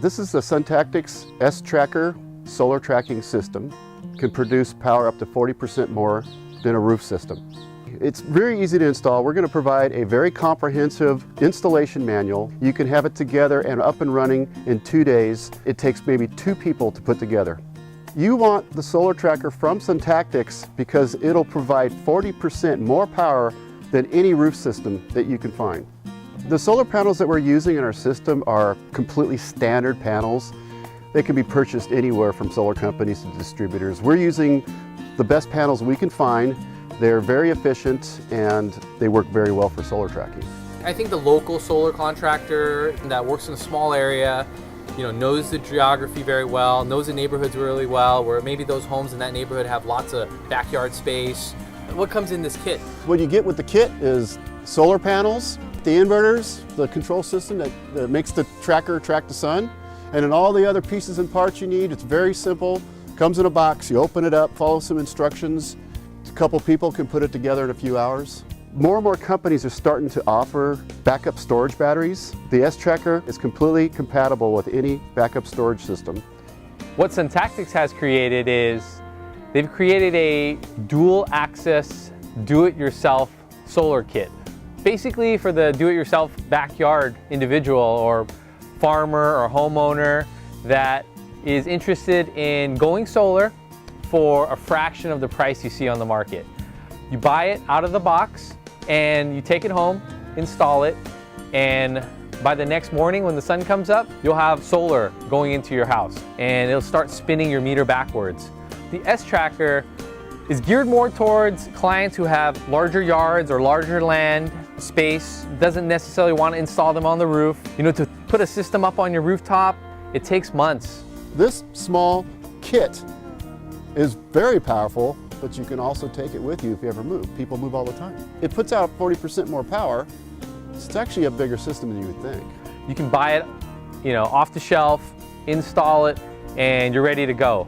This is the Suntactics sTracker solar tracking system. Can produce power up to 40% more than a roof system. It's very easy to install. We're going to provide a very comprehensive installation manual. You can have it together and up and running in 2 days. It takes maybe 2 people to put together. You want the solar tracker from Suntactics because it'll provide 40% more power than any roof system that you can find. The solar panels that we're using in our system are completely standard panels. They can be purchased anywhere from solar companies to distributors. We're using the best panels we can find. They're very efficient and they work very well for solar tracking. I think the local solar contractor that works in a small area, knows the geography very well, knows the neighborhoods really well, where maybe those homes in that neighborhood have lots of backyard space. What comes in this kit? What you get with the kit is solar panels, the inverters, the control system that makes the tracker track the sun, and then all the other pieces and parts you need. It's very simple. Comes in a box, you open it up, follow some instructions. A couple people can put it together in a few hours. More and more companies are starting to offer backup storage batteries. The sTracker is completely compatible with any backup storage system. What Suntactics has created is they've created a dual access do-it-yourself solar kit. Basically for the do-it-yourself backyard individual or farmer or homeowner that is interested in going solar for a fraction of the price you see on the market. You buy it out of the box and you take it home, install it, and by the next morning when the sun comes up, you'll have solar going into your house and it'll start spinning your meter backwards. The sTracker is geared more towards clients who have larger yards or larger land space, doesn't necessarily want to install them on the roof. To put a system up on your rooftop, it takes months. This small kit is very powerful, but you can also take it with you if you ever move. People move all the time. It puts out 40% more power. It's actually a bigger system than you would think. You can buy it, off the shelf, install it, and you're ready to go.